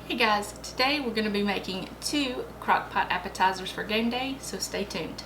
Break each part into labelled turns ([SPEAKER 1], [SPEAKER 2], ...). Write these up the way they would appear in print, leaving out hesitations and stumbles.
[SPEAKER 1] Hey guys, today we're going to be making 2 crockpot appetizers for game day, so stay tuned.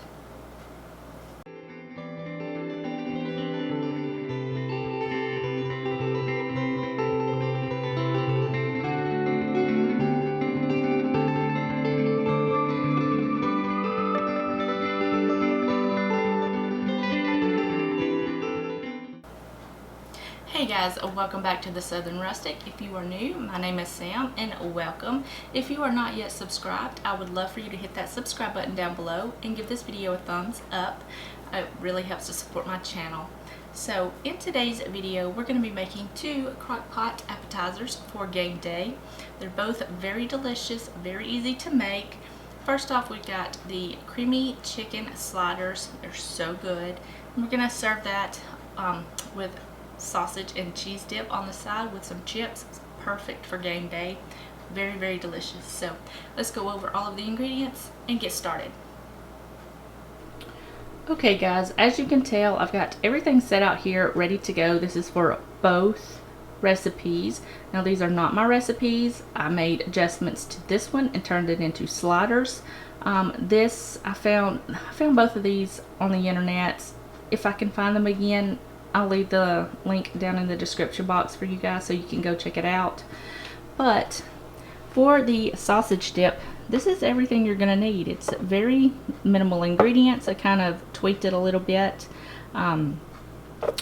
[SPEAKER 1] Hey guys, welcome back to the Southern Rustic. If you are new, my name is Sam and welcome. If you are not yet subscribed, I would love for you to hit that subscribe button down below and give this video a thumbs up. It really helps to support my channel. So in today's video, we're going to be making 2 crockpot appetizers for game day. They're both very delicious, very easy to make. First off, we've got the creamy chicken sliders. They're so good. And we're going to serve that with sausage and cheese dip on the side with some chips. It's perfect for game day. Very, very delicious. So let's go over all of the ingredients and get started. Okay guys, as you can tell, I've got everything set out here ready to go. This is for both recipes. Now these are not my recipes. I made adjustments to this one and turned it into sliders. I found both of these on the internet. If I can find them again, I'll leave the link down in the description box for you guys so you can go check it out. But for the sausage dip, this is everything you're going to need. It's very minimal ingredients. I kind of tweaked it a little bit. You're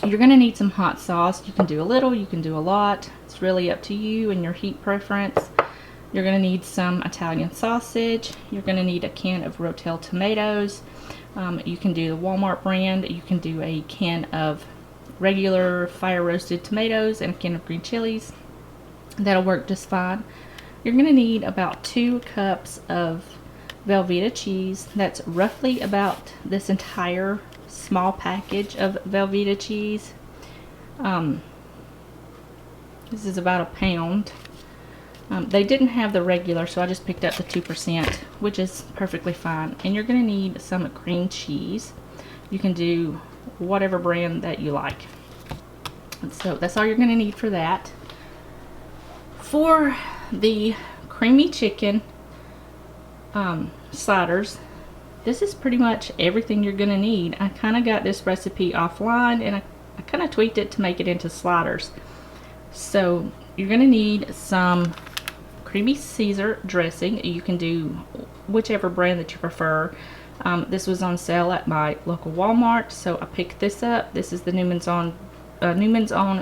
[SPEAKER 1] going to need some hot sauce. You can do a little, you can do a lot. It's really up to you and your heat preference. You're going to need some Italian sausage. You're going to need a can of Rotel tomatoes. You can do the Walmart brand. You can do a can of regular fire roasted tomatoes and a can of green chilies. That'll work just fine. You're going to need about 2 cups of Velveeta cheese. That's roughly about this entire small package of Velveeta cheese. This is about a pound. They didn't have the regular, so I just picked up the 2%, which is perfectly fine. And you're going to need some cream cheese. You can do whatever brand that you like. So that's all you're going to need for that. For the creamy chicken sliders, this is pretty much everything you're going to need. I kind of got this recipe offline and I kind of tweaked it to make it into sliders. So you're going to need some creamy Caesar dressing. You can do whichever brand that you prefer. This was on sale at my local Walmart, so I picked this up. This is the Newman's Own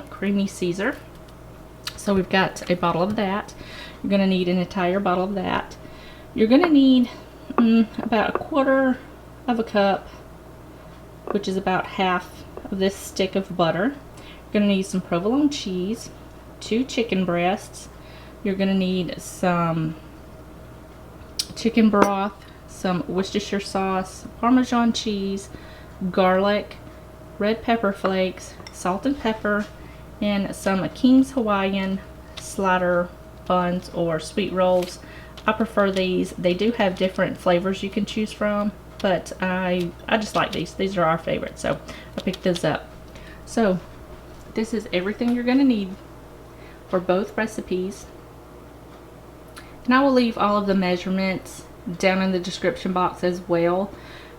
[SPEAKER 1] Creamy Caesar. So we've got a bottle of that. You're going to need an entire bottle of that. You're going to need about 1/4 of a cup, which is about half of this stick of butter. You're going to need some provolone cheese, 2 chicken breasts. You're going to need some chicken broth, some Worcestershire sauce, Parmesan cheese, garlic, red pepper flakes, salt and pepper, and some King's Hawaiian slider buns or sweet rolls. I prefer these. They do have different flavors you can choose from, but I just like these. These are our favorites, so I picked those up. So this is everything you're going to need for both recipes. And I will leave all of the measurements down in the description box as well,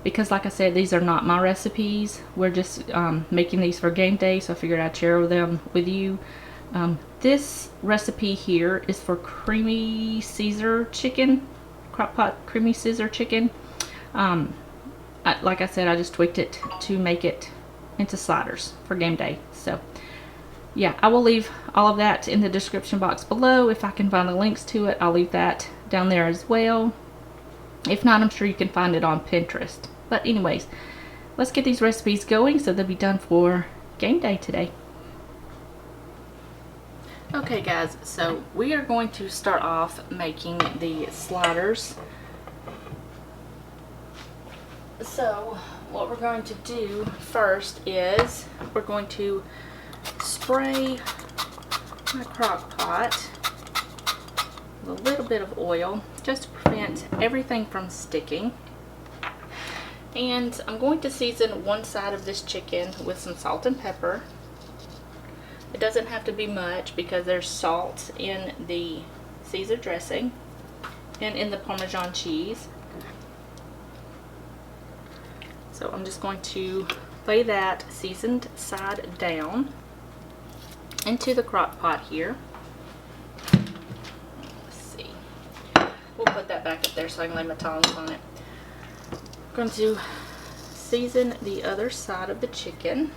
[SPEAKER 1] because like I said, these are not my recipes. We're just making these for game day, so I figured I'd share them with you. This recipe here is for creamy Caesar chicken, crockpot creamy Caesar chicken. Like I said, I just tweaked it to make it into sliders for game day. So yeah, I will leave all of that in the description box below. If I can find the links to it, I'll leave that down there as well. If not, I'm sure you can find it on Pinterest. But anyways, let's get these recipes going so they'll be done for game day today. Okay guys, so we are going to start off making the sliders. So what we're going to do first is we're going to spray my crock pot with a little bit of oil just to prevent everything from sticking. And I'm going to season one side of this chicken with some salt and pepper. It doesn't have to be much because there's salt in the Caesar dressing and in the Parmesan cheese. So I'm just going to lay that seasoned side down into the crock pot here. Let's see. We'll put that back up there so I can lay my tongs on it. I'm going to season the other side of the chicken.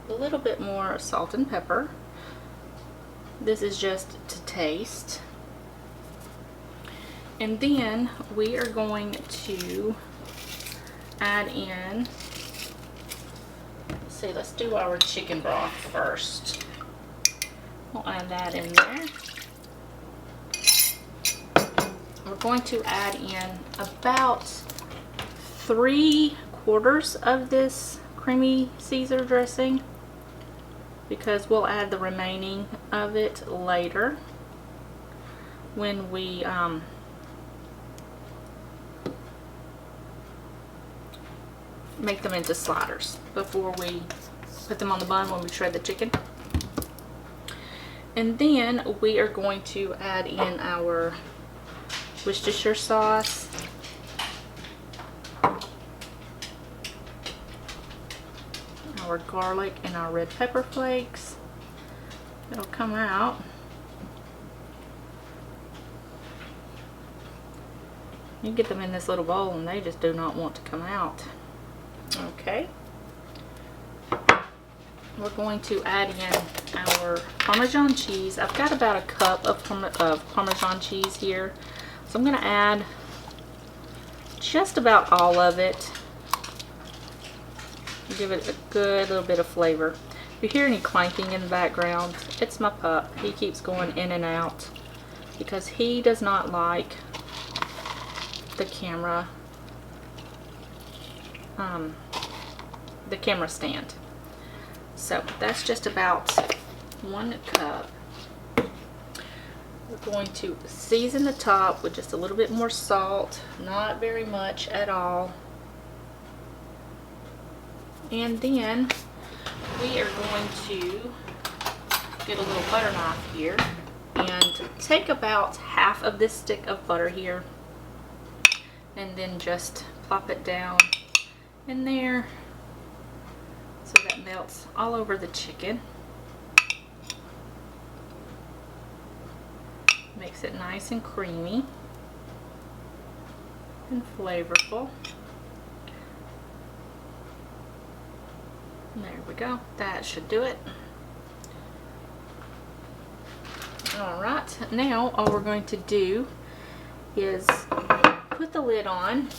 [SPEAKER 1] A little bit more salt and pepper. This is just to taste. And then we are going to add in, let's see, let's do our chicken broth first. We'll add that in there. We're going to add in about 3/4 of this creamy Caesar dressing, because we'll add the remaining of it later when we make them into sliders, before we put them on the bun when we shred the chicken. And then we are going to add in our Worcestershire sauce, our garlic, and our red pepper flakes. It'll come out. You get them in this little bowl and they just do not want to come out. Okay. We're going to add in our Parmesan cheese. I've got about a cup of Parmesan cheese here. So I'm going to add just about all of it. Give it a good little bit of flavor. If you hear any clanking in the background, it's my pup. He keeps going in and out because he does not like the camera stand. So that's just about 1 cup. We're going to season the top with just a little bit more salt, not very much at all. And then we are going to get a little butter knife here and take about half of this stick of butter here and then just plop it down in there so that melts all over the chicken. Makes it nice and creamy and flavorful. There we go. That should do it. Alright, now all we're going to do is put the lid on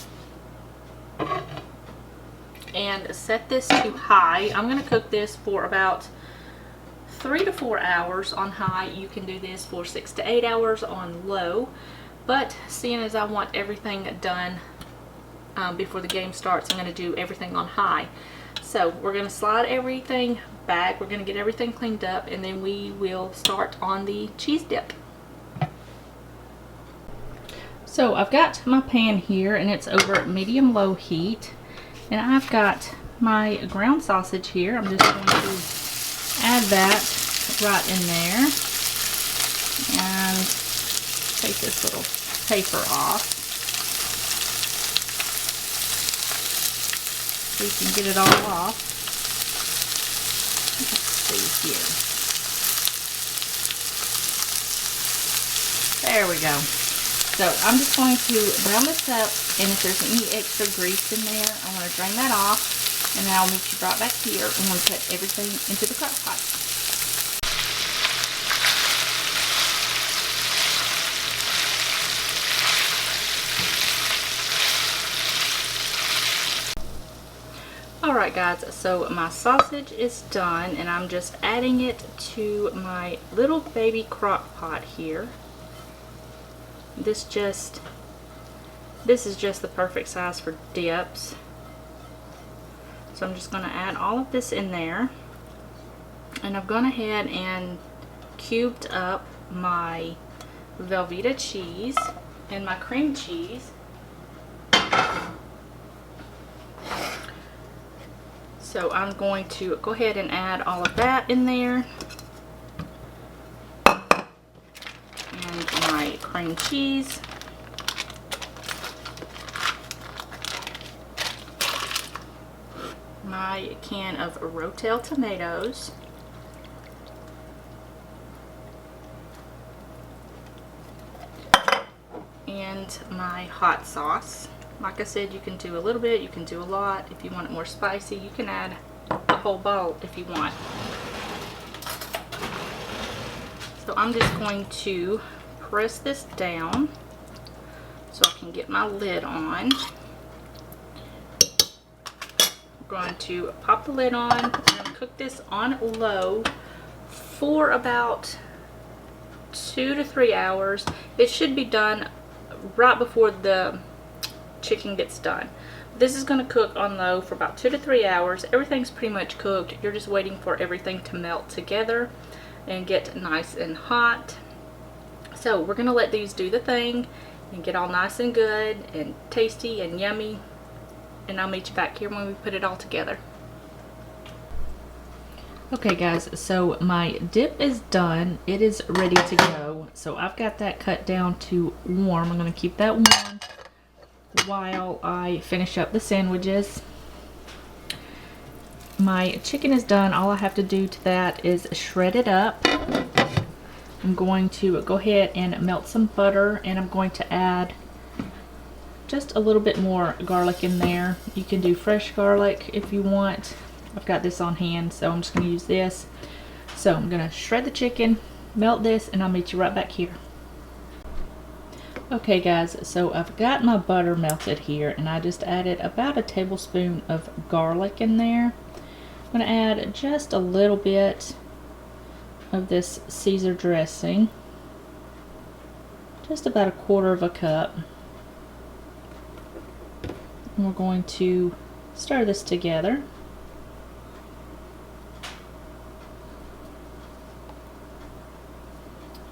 [SPEAKER 1] and set this to high. I'm going to cook this for about 3 to 4 hours on high. You can do this for 6 to 8 hours on low, but seeing as I want everything done before the game starts, I'm going to do everything on high. So we're going to slide everything back, we're going to get everything cleaned up, and then we will start on the cheese dip. So I've got my pan here and it's over medium-low heat, and I've got my ground sausage here. I'm just going to add that right in there and take this little paper off so you can get it all off. Let's see here. There we go. So I'm just going to brown this up, and if there's any extra grease in there, I want to drain that off, and then I'll meet you right back here and we'll put everything into the crock pot. Alright guys, so my sausage is done, and I'm just adding it to my little baby crock pot here. This is just the perfect size for dips. So I'm just going to add all of this in there, and I've gone ahead and cubed up my Velveeta cheese and my cream cheese. So I'm going to go ahead and add all of that in there, and my cream cheese. My can of Rotel tomatoes. And my hot sauce. Like I said, you can do a little bit, you can do a lot. If you want it more spicy, you can add a whole bowl if you want. So I'm just going to press this down so I can get my lid on. I'm going to pop the lid on. I'm going to cook this on low for about 2 to 3 hours. It should be done right before the chicken gets done. This is going to cook on low for about 2 to 3 hours. Everything's pretty much cooked. You're just waiting for everything to melt together and get nice and hot. So we're going to let these do the thing and get all nice and good and tasty and yummy. And I'll meet you back here when we put it all together. Okay guys, so my dip is done. It is ready to go. So I've got that cut down to warm. I'm going to keep that warm while I finish up the sandwiches. My chicken is done. All I have to do to that is shred it up. I'm going to go ahead and melt some butter, and I'm going to add just a little bit more garlic in there. You can do fresh garlic if you want. I've got this on hand, so I'm just going to use this. So I'm going to shred the chicken, melt this, and I'll meet you right back here. Okay guys, so I've got my butter melted here, and I just added about a tablespoon of garlic in there. I'm going to add just a little bit of this Caesar dressing, just about 1/4 cup. And we're going to stir this together.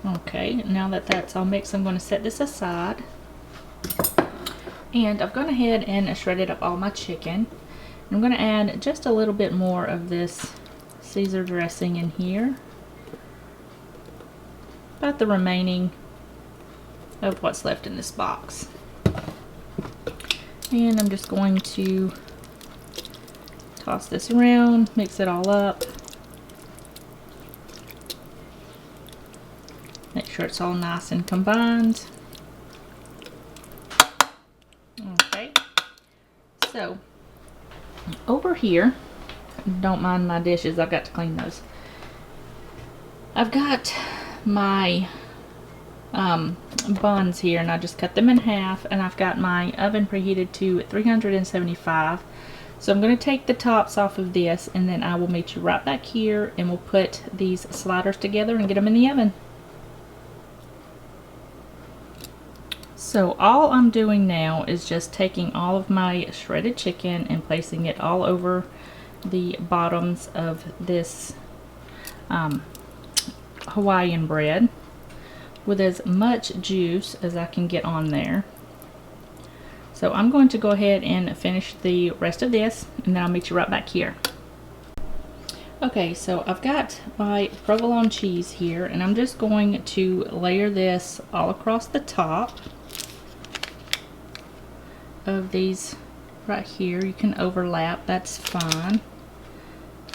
[SPEAKER 1] Okay, now that that's all mixed, I'm going to set this aside. And I've gone ahead and shredded up all my chicken. I'm going to add just a little bit more of this Caesar dressing in here. About the remaining of what's left in this box. And I'm just going to toss this around, mix it all up. Make sure it's all nice and combined. Okay, so over here, don't mind my dishes, I've got to clean those. I've got my buns here, and I just cut them in half, and I've got my oven preheated to 375. So I'm going to take the tops off of this, and then I will meet you right back here, and we'll put these sliders together and get them in the oven. So all I'm doing now is just taking all of my shredded chicken and placing it all over the bottoms of this Hawaiian bread with as much juice as I can get on there. So I'm going to go ahead and finish the rest of this, and then I'll meet you right back here. Okay, so I've got my provolone cheese here, and I'm just going to layer this all across the top of these right here. You can overlap, that's fine,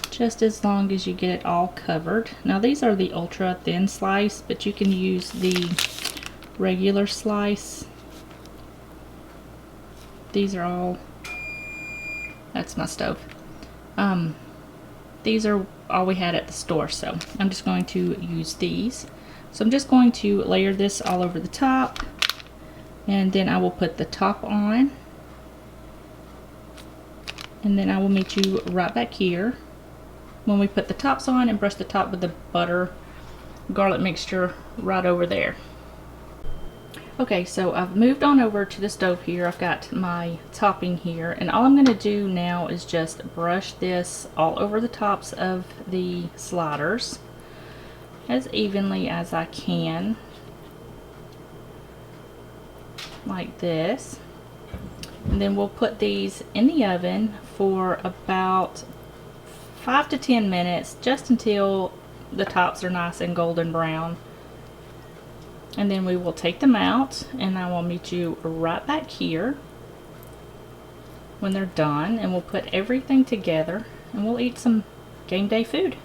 [SPEAKER 1] just as long as you get it all covered. Now these are the ultra thin slice, but you can use the regular slice. These are all, that's my stove. These are all we had at the store, so I'm just going to use these. So I'm just going to layer this all over the top, and then I will put the top on, and then I will meet you right back here when we put the tops on and brush the top with the butter garlic mixture right over there. Okay, so I've moved on over to the stove here. I've got my topping here, and all I'm going to do now is just brush this all over the tops of the sliders as evenly as I can, like this. And then we'll put these in the oven for about 5 to 10 minutes, just until the tops are nice and golden brown. And then we will take them out, and I will meet you right back here when they're done, and we'll put everything together and we'll eat some game day food.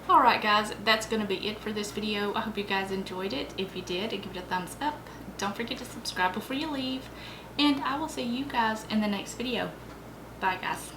[SPEAKER 1] Alright guys, that's going to be it for this video. I hope you guys enjoyed it. If you did, give it a thumbs up. Don't forget to subscribe before you leave. And I will see you guys in the next video. Bye guys.